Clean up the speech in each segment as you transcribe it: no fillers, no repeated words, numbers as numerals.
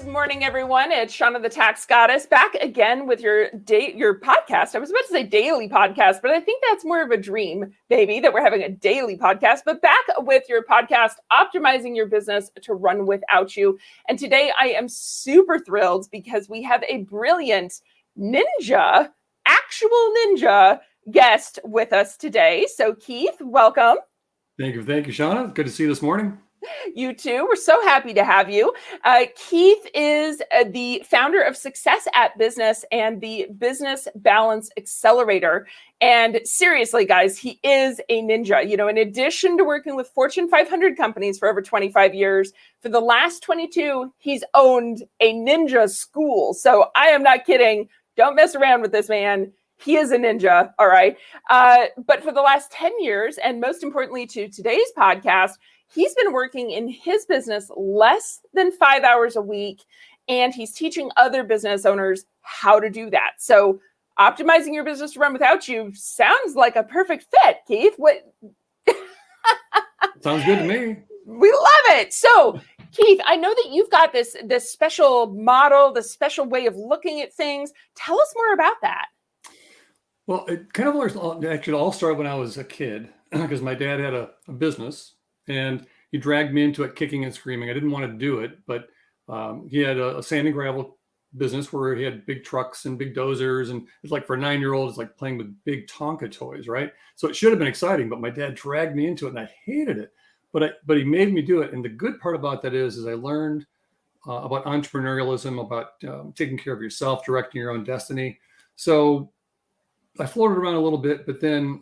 Good morning, everyone. It's Shauna the Tax Goddess back again with your podcast. I was about to say daily podcast, but I think that's more of a dream, baby, that we're having a daily podcast. But back with your podcast, Optimizing Your Business to Run Without You. And today I am super thrilled because we have a brilliant actual ninja guest with us today. So Keith, welcome. Thank you, Shauna. Good to see you this morning. You too. We're so happy to have you. Keith is the founder of Success at Business and the Business Balance Accelerator. And seriously, guys, he is a ninja. You know, in addition to working with Fortune 500 companies for over 25 years, for the last 22, he's owned a ninja school. So I am not kidding. Don't mess around with this man. He is a ninja, all right? But for the last 10 years, and most importantly to today's podcast, he's been working in his business less than 5 hours a week, and he's teaching other business owners how to do that. So optimizing your business to run without you sounds like a perfect fit, Keith. What? Sounds good to me. We love it. So Keith, I know that you've got this special model, this special way of looking at things. Tell us more about that. Well, it kind of actually all started when I was a kid because my dad had a business. And he dragged me into it kicking and screaming. I didn't want to do it, but he had a sand and gravel business where he had big trucks and big dozers. And it's like for a 9-year-old, it's like playing with big Tonka toys, right? So it should have been exciting, but my dad dragged me into it and I hated it. But he made me do it. And the good part about that is I learned about entrepreneurialism, about taking care of yourself, directing your own destiny. So I floated around a little bit, but then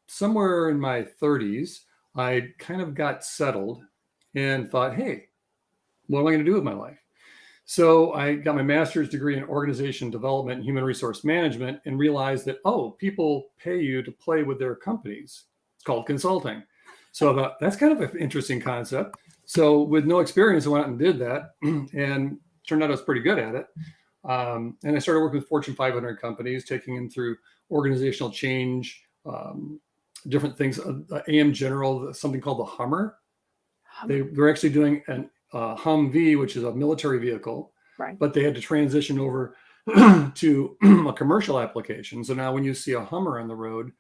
somewhere in my 30s, I kind of got settled and thought, hey, what am I going to do with my life? So I got my master's degree in organization development and human resource management and realized that, people pay you to play with their companies. It's called consulting. So I thought, that's kind of an interesting concept. So with no experience, I went out and did that and turned out I was pretty good at it. And I started working with Fortune 500 companies, taking them through organizational change, different things, AM General, something called the Hummer. They're actually doing an Humvee, which is a military vehicle, right? But they had to transition over to a commercial application. So now when you see a Hummer on the road,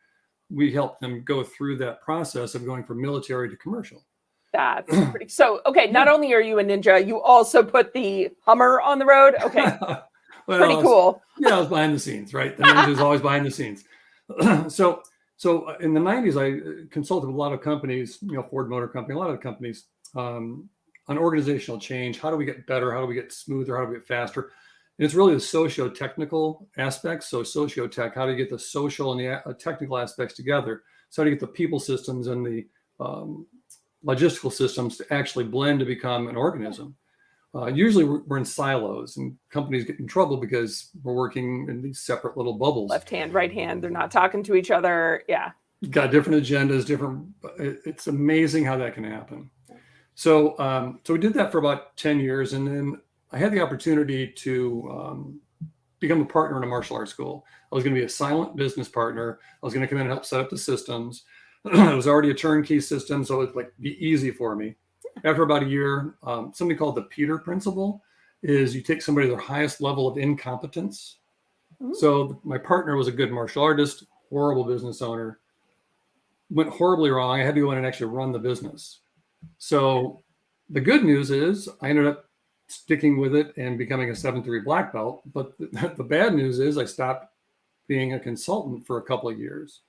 we help them go through that process of going from military to commercial. That's pretty. So, okay, not only are you a ninja, you also put the Hummer on the road. Okay, well, pretty cool. I was behind the scenes, right? The ninja is always behind the scenes. So in the 90s, I consulted with a lot of companies, Ford Motor Company, a lot of companies on organizational change. How do we get better? How do we get smoother? How do we get faster? And it's really the socio-technical aspects. So socio-tech, how do you get the social and the technical aspects together? So how do you get the people systems and the logistical systems to actually blend to become an organism? Usually we're in silos and companies get in trouble because we're working in these separate little bubbles. Left hand, right hand, they're not talking to each other. Yeah. Got different agendas, it's amazing how that can happen. So we did that for about 10 years. And then I had the opportunity to become a partner in a martial arts school. I was going to be a silent business partner. I was going to come in and help set up the systems. It was already a turnkey system, so it would be easy for me. After about a year, something called the Peter Principle is you take somebody to their highest level of incompetence. Ooh. So my partner was a good martial artist, horrible business owner, went horribly wrong. I had to go in and actually run the business. So the good news is I ended up sticking with it and becoming a 7-3 black belt. But the bad news is I stopped being a consultant for a couple of years.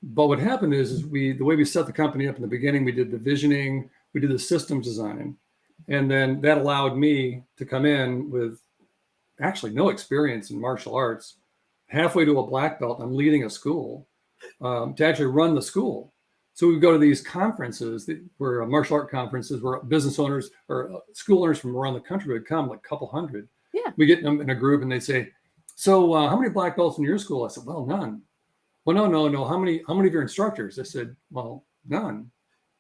But what happened is the way we set the company up in the beginning, we did the visioning, we did the systems design, and then that allowed me to come in with actually no experience in martial arts, halfway to a black belt. I'm leading a school to actually run the school. So we go to these conferences where martial art conferences where business owners or school owners from around the country would come, like a couple hundred. Yeah. We get them in a group and they say, so how many black belts in your school? I said, well, none. Well, no. How many of your instructors? I said, well, none.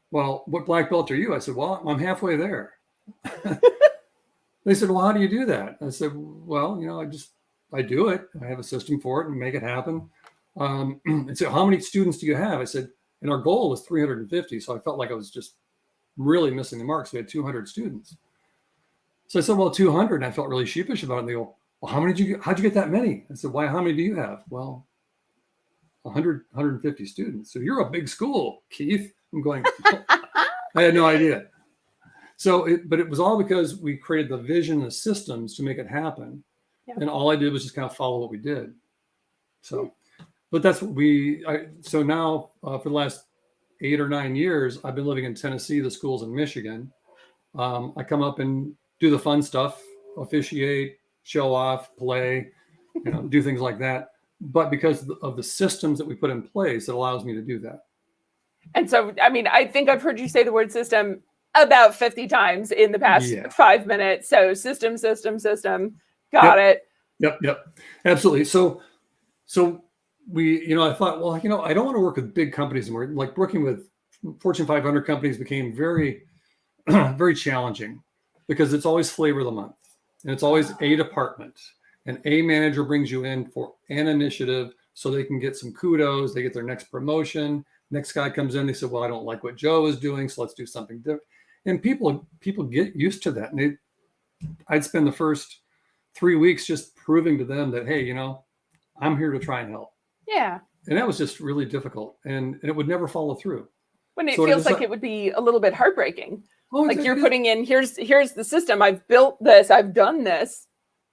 Well, what black belt are you? I said, well, I'm halfway there. They said, well, how do you do that? I said, well, I do it. I have a system for it and make it happen. And so how many students do you have? I said, and our goal was 350. So I felt like I was just really missing the mark. So we had 200 students. So I said, well, 200. And I felt really sheepish about it. And they go, well, how'd you get that many? I said, why, how many do you have? Well, 100, 150 students. So you're a big school, Keith. I'm going, I had no idea. So, but it was all because we created the vision, the systems to make it happen. Yeah. And all I did was just kind of follow what we did. So, but that's what so now for the last 8 or 9 years, I've been living in Tennessee, the school's in Michigan. I come up and do the fun stuff, officiate, show off, play, do things like that. But because of the systems that we put in place, it allows me to do that. And so, I mean, I think I've heard you say the word system about 50 times in the past 5 minutes. So system. Got it. Yep. Absolutely. So we, I thought, well, I don't want to work with big companies anymore. Like working with Fortune 500 companies became very, very challenging because it's always flavor of the month and it's always a department and a manager brings you in for an initiative so they can get some kudos. They get their next promotion. Next guy comes in. They say, well, I don't like what Joe is doing. So let's do something different. And people get used to that. And I'd spend the first 3 weeks just proving to them that, hey, I'm here to try and help. Yeah. And that was just really difficult. And it would never follow through. When it feels like it would be a little bit heartbreaking. Oh, like you're putting in, here's the system. I've built this. I've done this.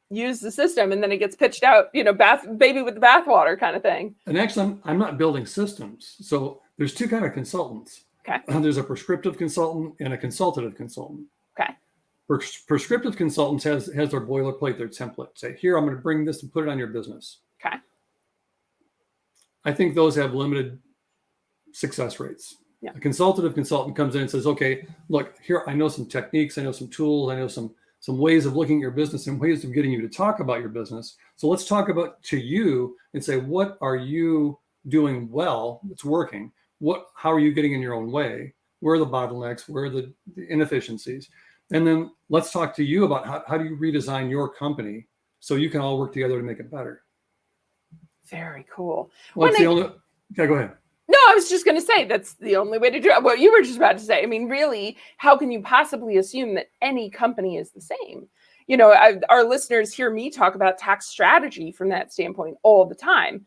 Use the system. And then it gets pitched out, baby with the bathwater kind of thing. And actually, I'm not building systems. So there's two kind of consultants. Okay. There's a prescriptive consultant and a consultative consultant. Okay. Prescriptive consultants has their boilerplate, their template. Say, here, I'm going to bring this and put it on your business. Okay. I think those have limited success rates. Yeah. A consultative consultant comes in and says, okay, look, here, I know some techniques, I know some tools, I know some ways of looking at your business and ways of getting you to talk about your business. So let's talk about to you and say, what are you doing well that's working? How are you getting in your own way? Where are the bottlenecks? Where are the inefficiencies? And then let's talk to you about how do you redesign your company so you can all work together to make it better. Very cool. Well, okay, go ahead. No, I was just going to say that's the only way to do it. What you were just about to say. I mean, really, how can you possibly assume that any company is the same? Our listeners hear me talk about tax strategy from that standpoint all the time.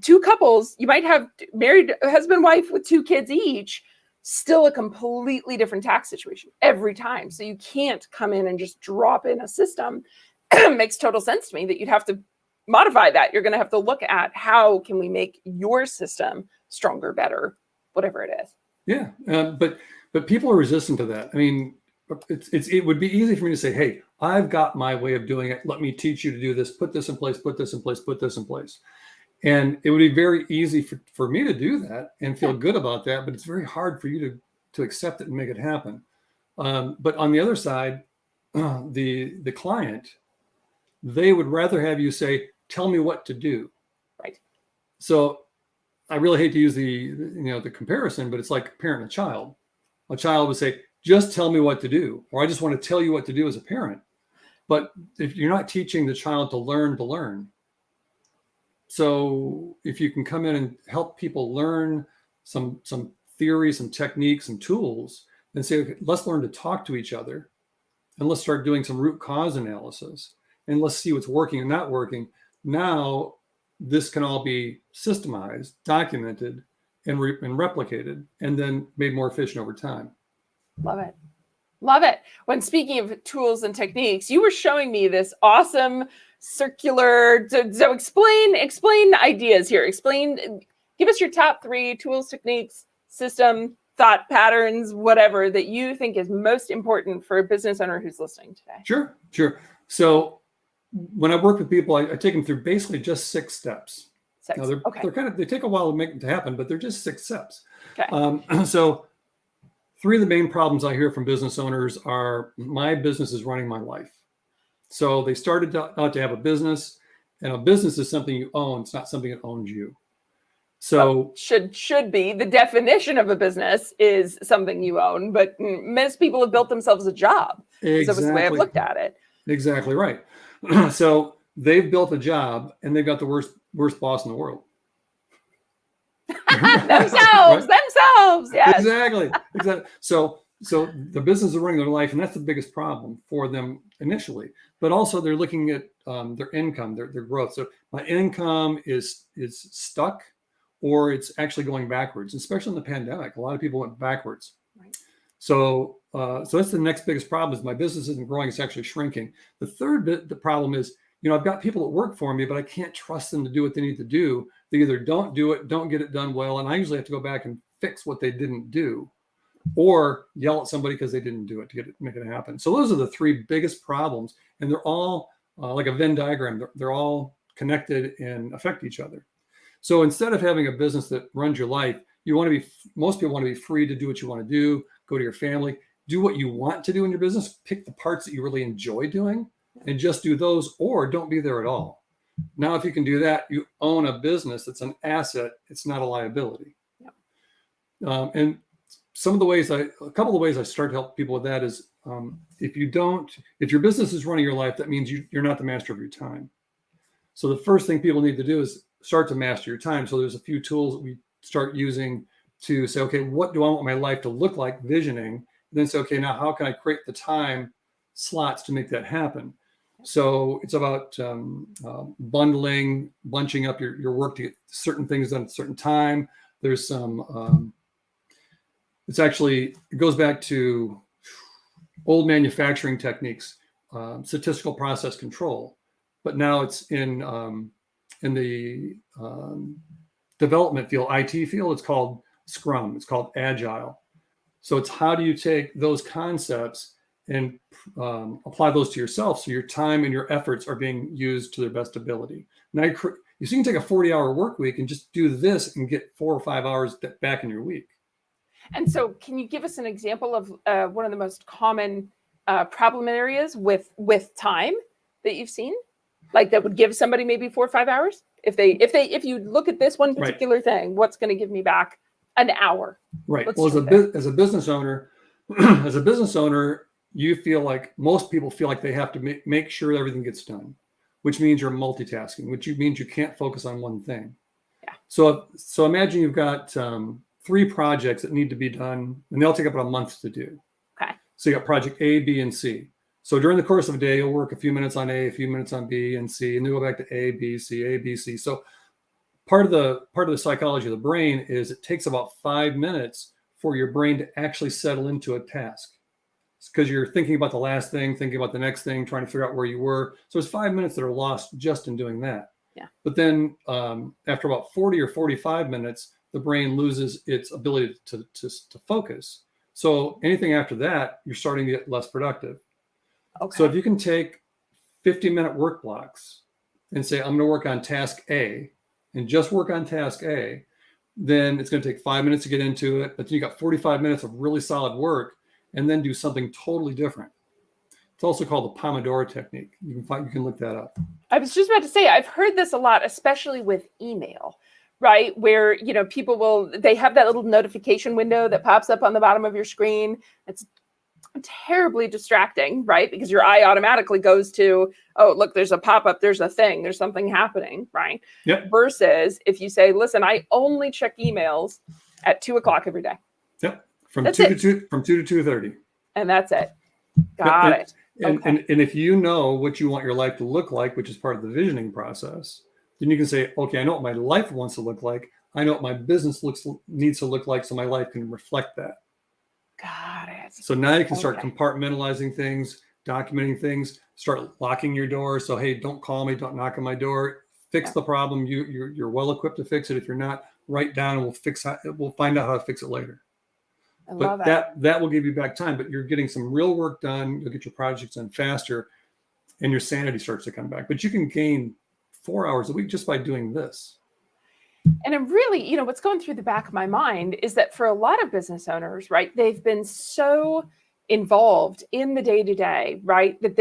Two couples, you might have married husband, wife with 2 kids each, still a completely different tax situation every time. So you can't come in and just drop in a system. It makes total sense to me that you'd have to modify that. You're going to have to look at how can we make your system stronger, better, whatever it is. Yeah. But people are resistant to that. I mean, it would be easy for me to say, hey, I've got my way of doing it. Let me teach you to do this. Put this in place, put this in place, put this in place. And it would be very easy for me to do that and feel good about that, but it's very hard for you to accept it and make it happen. But on the other side, the client, they would rather have you say, tell me what to do. Right. So I really hate to use the comparison, but it's like a parent and a child. A child would say, just tell me what to do, or I just want to tell you what to do as a parent. But if you're not teaching the child to learn. So if you can come in and help people learn some theory, some techniques, some tools, then say, okay, let's learn to talk to each other and let's start doing some root cause analysis and let's see what's working and not working. Now, this can all be systemized, documented, and replicated, and then made more efficient over time. Love it. Love it. When speaking of tools and techniques, you were showing me this awesome circular. So explain ideas here. Give us your top 3 tools, techniques, system, thought patterns, whatever that you think is most important for a business owner who's listening today. Sure. So when I work with people, I take them through basically just 6 steps. Now they take a while to make it to happen, but they're just 6 steps. Okay. So 3 of the main problems I hear from business owners are, my business is running my life. So they started out to have a business, and a business is something you own. It's not something that owns you. So should be the definition of a business is something you own, but most people have built themselves a job. Exactly. So that's the way I've looked at it. Exactly right. So they've built a job and they've got the worst boss in the world. Themselves. Yes. Exactly. So So the business is running their life, and that's the biggest problem for them initially. But also they're looking at their income, their growth. So my income is stuck, or it's actually going backwards. Especially in the pandemic, a lot of people went backwards. Right. So so that's the next biggest problem: is my business isn't growing; it's actually shrinking. The third the problem is, I've got people that work for me, but I can't trust them to do what they need to do. They either don't do it, don't get it done well, and I usually have to go back and fix what they didn't do, or yell at somebody because they didn't do it to make it happen. So those are the three biggest problems, and they're all like a Venn diagram. They're all connected and affect each other. So instead of having a business that runs your life, most people want to be free to do what you want to do, go to your family, do what you want to do in your business, pick the parts that you really enjoy doing, and just do those, or don't be there at all. Now, if you can do that, you own a business that's an asset. It's not a liability. Yep. And a couple of ways I start to help people with that is, if your business is running your life, that means you're not the master of your time. So the first thing people need to do is start to master your time. So there's a few tools that we start using to say, okay, what do I want my life to look like, visioning, and then say, okay, now how can I create the time slots to make that happen? So it's about bunching up your work to get certain things done at a certain time. There's some, it goes back to old manufacturing techniques, statistical process control, but now it's in the development field, IT field. It's called Scrum. It's called Agile. So it's how do you take those concepts and apply those to yourself, so your time and your efforts are being used to their best ability. Now you can take a 40-hour work week and just do this and get 4 or 5 hours back in your week. And so can you give us an example of one of the most common problem areas with time that you've seen, like that would give somebody maybe 4 or 5 hours? If you look at this one particular thing, what's going to give me back an hour? Right. Well, as a business owner, you feel like, most people feel like they have to make sure everything gets done, which means you're multitasking, which means you can't focus on one thing. Yeah. So imagine you've got 3 projects that need to be done, and they'll take about a month to do. Okay. So you got project A, B, and C. So during the course of a day, you'll work a few minutes on A, a few minutes on B and C, and then go back to A, B, C, A, B, C. So part of the psychology of the brain is it takes about 5 minutes for your brain to actually settle into a task. It's because you're thinking about the last thing, thinking about the next thing, trying to figure out where you were. So it's 5 minutes that are lost just in doing that. Yeah. But then after about 40 or 45 minutes, the brain loses its ability to focus. So anything after that, you're starting to get less productive. Okay. So if you can take 50-minute work blocks and say, I'm going to work on task A, and just work on task A, then it's going to take 5 minutes to get into it. But then you got 45 minutes of really solid work, and then do something totally different. It's also called the Pomodoro Technique. You can look that up. I was just about to say, I've heard this a lot, especially with email, right? Where, people they have that little notification window that pops up on the bottom of your screen. It's terribly distracting, right? Because your eye automatically goes to, oh, look, there's a pop-up, there's a thing, there's something happening, right? Yep. Versus if you say, listen, I only check emails at 2:00 every day. Yep. From 2 to 2:30. And that's it. Got it. And if you know what you want your life to look like, which is part of the visioning process, then you can say, okay, I know what my life wants to look like. I know what my business needs to look like, so my life can reflect that. Got it. So now you can start compartmentalizing things, documenting things, start locking your door. So, hey, don't call me, don't knock on my door. Fix the problem. You're well equipped to fix it. If you're not, write down and we'll find out how to fix it later. But that will give you back time, but you're getting some real work done. You'll get your projects done faster, and your sanity starts to come back. But you can gain 4 hours a week just by doing this. And I'm really, what's going through the back of my mind is that for a lot of business owners, right, they've been so involved in the day-to-day, right, that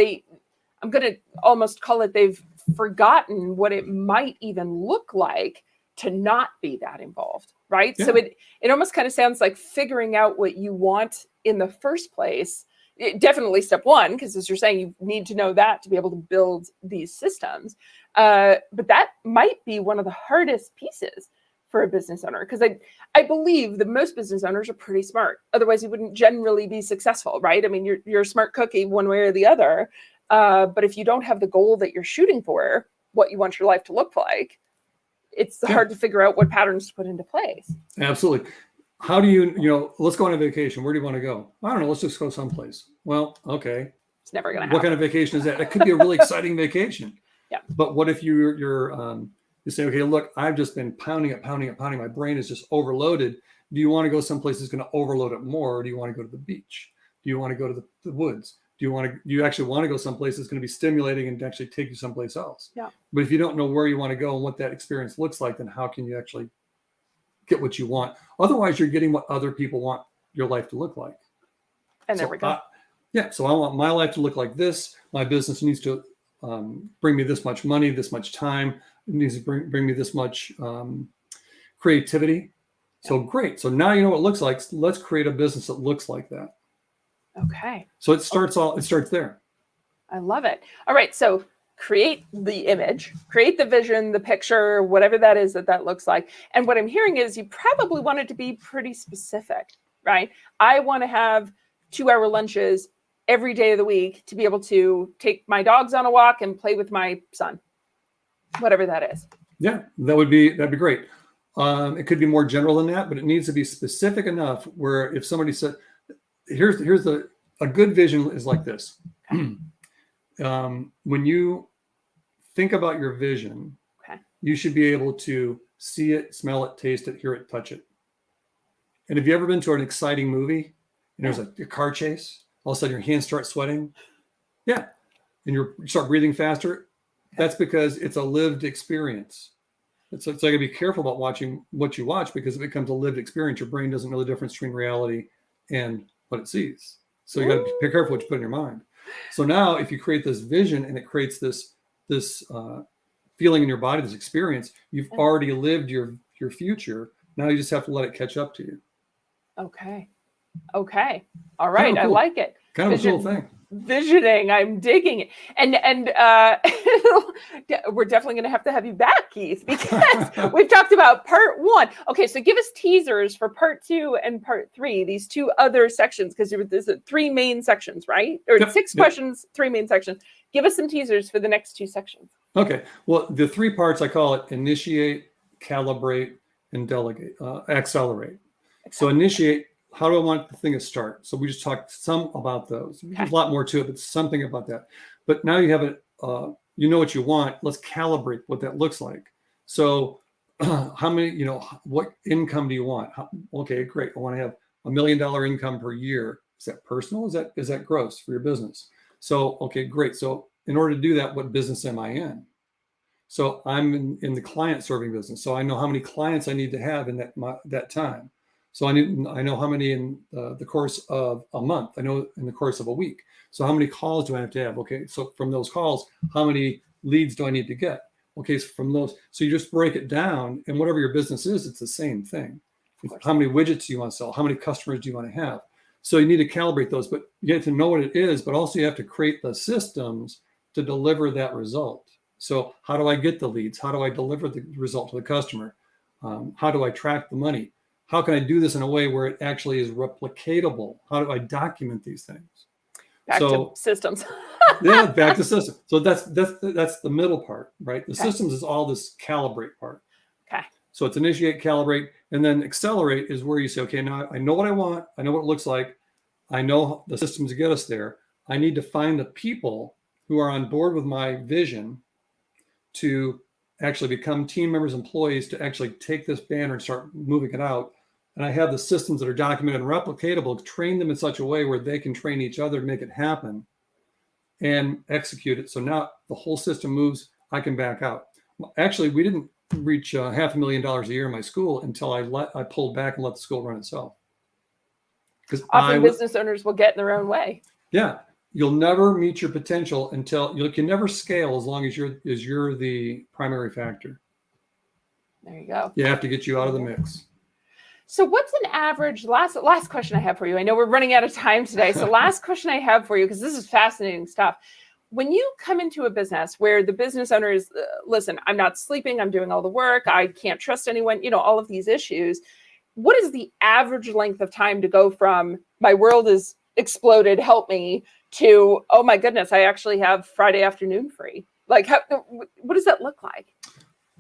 I'm going to almost call it, they've forgotten what it might even look like to not be that involved, right? Yeah. So it almost kind of sounds like figuring out what you want in the first place. Definitely step one, because as you're saying, you need to know that to be able to build these systems. But that might be one of the hardest pieces for a business owner? Because I believe that most business owners are pretty smart. Otherwise, you wouldn't generally be successful, right? I mean, you're a smart cookie one way or the other. But if you don't have the goal that you're shooting for, what you want your life to look like, it's hard to figure out what patterns to put into place. Absolutely. How do you, let's go on a vacation. Where do you want to go? I don't know. Let's just go someplace. Well, okay. It's never going to happen. What kind of vacation is that? That could be a really exciting vacation. Yeah. But what if you say, okay, look, I've just been pounding it. My brain is just overloaded. Do you want to go someplace that's going to overload it more? Or do you want to go to the beach? Do you want to go to the woods? Do you actually want to go someplace that's going to be stimulating and actually take you someplace else? Yeah. But if you don't know where you want to go and what that experience looks like, then how can you actually get what you want? Otherwise, you're getting what other people want your life to look like. And there we go. So I want my life to look like this. My business needs to bring me this much money, this much time. It needs to bring me this much creativity. So great. So now you know what it looks like. Let's create a business that looks like that. Okay. So it starts there. I love it. All right. So create the image, create the vision, the picture, whatever that is that looks like. And what I'm hearing is you probably want it to be pretty specific, right? I want to have 2-hour lunches every day of the week to be able to take my dogs on a walk and play with my son, whatever that is. Yeah, that'd be great. It could be more general than that, but it needs to be specific enough where if somebody said, here's a good vision is like this. When you think about your vision, you should be able to see it, smell it, taste it, hear it, touch it. And have you ever been to an exciting movie and there's a car chase? All of a sudden your hands start sweating. Yeah. And you start breathing faster. That's because it's a lived experience. So I gotta be careful about watching what you watch because it becomes a lived experience. Your brain doesn't know the difference between reality and what it sees. So you got to be careful what you put in your mind. So now if you create this vision and it creates this feeling in your body, this experience, you've already lived your future. Now you just have to let it catch up to you. Okay. All right. Kind of cool. I like it. Kind of a cool thing. Visioning. I'm digging it. And we're definitely going to have you back, Keith, because we've talked about part 1. Okay. So give us teasers for part 2 and part 3, these 2 other sections, because there's 3 main sections, right? Or 6 questions, 3 main sections. Give us some teasers for the next 2 sections. Okay. Well, the 3 parts, I call it initiate, calibrate, and delegate, accelerate. So initiate. How do I want the thing to start? So we just talked some about those. There's a lot more to it, but something about that. But now you have it, you know what you want. Let's calibrate what that looks like. So how many, what income do you want? Okay, great. I want to have $1 million income per year. Is that personal? Is that gross for your business? So, okay, great. So in order to do that, what business am I in? So I'm in the client serving business. So I know how many clients I need to have in that time. So I know how many in the course of a month. I know in the course of a week. So how many calls do I have to have? Okay, so from those calls, how many leads do I need to get? Okay, so from those, so you just break it down, and whatever your business is, it's the same thing. How many widgets do you want to sell? How many customers do you want to have? So you need to calibrate those, but you have to know what it is, but also you have to create the systems to deliver that result. So how do I get the leads? How do I deliver the result to the customer? How do I track the money? How can I do this in a way where it actually is replicatable? How do I document these things? Back to systems. Yeah, back to systems. So that's the middle part, right? The systems is all this calibrate part. Okay. So it's initiate, calibrate, and then accelerate is where you say, okay, now I know what I want. I know what it looks like. I know the systems to get us there. I need to find the people who are on board with my vision to actually become team members, employees, to actually take this banner and start moving it out. And I have the systems that are documented and replicatable, train them in such a way where they can train each other to make it happen and execute it. So now the whole system moves, I can back out. Actually, we didn't reach $500,000 a year in my school until I pulled back and let the school run itself. Because often business owners will get in their own way. Yeah. You'll never meet your potential until you can never scale as long as you're the primary factor. There you go. You have to get you out of the mix. So what's an average, last question I have for you. I know we're running out of time today. So last question I have for you, because this is fascinating stuff. when you come into a business where the business owner is, listen, I'm not sleeping, I'm doing all the work, I can't trust anyone, all of these issues, what is the average length of time to go from my world is exploded, help me, to, oh my goodness, I actually have Friday afternoon free? Like, what does that look like?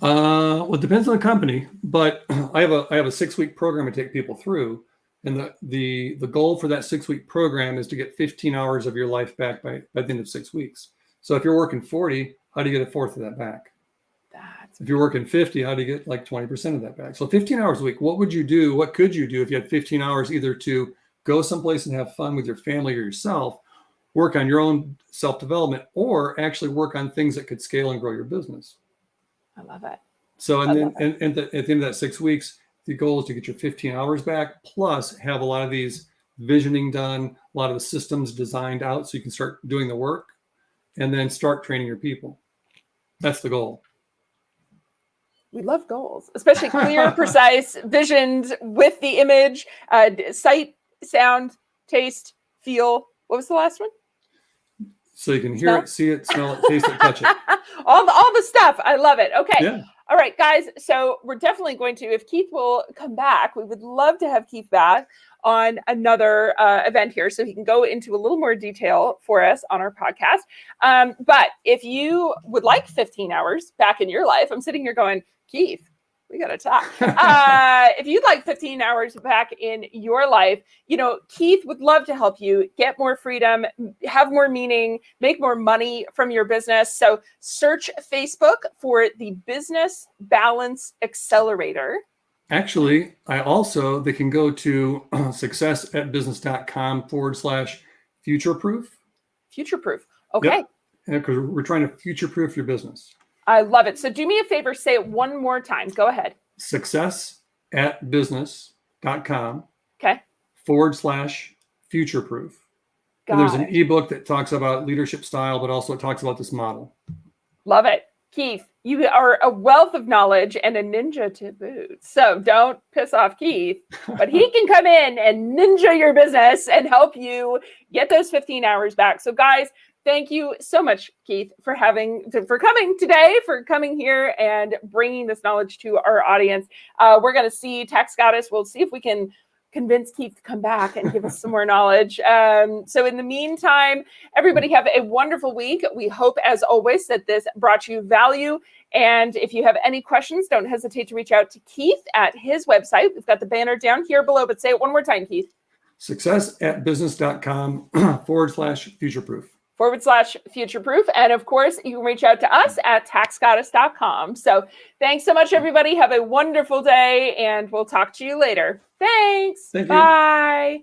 Well, it depends on the company, but I have a 6-week program to take people through. And the goal for that 6-week program is to get 15 hours of your life back by the end of 6 weeks. So if you're working 40, how do you get a fourth of that back? If you're working 50, how do you get like 20% of that back? So 15 hours a week, what would you do? What could you do if you had 15 hours either to go someplace and have fun with your family or yourself, work on your own self-development, or actually work on things that could scale and grow your business? I love it. So, and then at the end of that 6 weeks, the goal is to get your 15 hours back, plus have a lot of these visioning done, a lot of the systems designed out so you can start doing the work, and then start training your people. That's the goal. We love goals, especially clear, precise, visioned with the image, sight, sound, taste, feel. What was the last one? So you can hear it, see it, smell it, taste it, touch it. all the stuff. I love it. Okay. Yeah. All right, guys. So we're definitely going to, if Keith will come back, we would love to have Keith back on another event here so he can go into a little more detail for us on our podcast. But if you would like 15 hours back in your life, I'm sitting here going, Keith, we got to talk. If you'd like 15 hours back in your life, Keith would love to help you get more freedom, have more meaning, make more money from your business. So search Facebook for the Business Balance Accelerator. Actually, they can go to successatbusiness.com/futureproof. Futureproof. Okay. Yep. Yeah, because we're trying to future-proof your business. I love it. So do me a favor, say it one more time. Go ahead. Successatbusiness.com. Okay. /futureproof. And there's an ebook that talks about leadership style, but also it talks about this model. Love it. Keith, you are a wealth of knowledge and a ninja to boot. So don't piss off Keith, but he can come in and ninja your business and help you get those 15 hours back. So guys, thank you so much, Keith, for coming today, for coming here and bringing this knowledge to our audience. We're going to see Tax Goddess. We'll see if we can convince Keith to come back and give us some more knowledge. So in the meantime, everybody have a wonderful week. We hope, as always, that this brought you value. And if you have any questions, don't hesitate to reach out to Keith at his website. We've got the banner down here below, but say it one more time, Keith. Successatbusiness.com /futureproof. /futureproof. And of course, you can reach out to us at taxgoddess.com. So thanks so much, everybody. Have a wonderful day, and we'll talk to you later. Thanks. Thank you. Bye.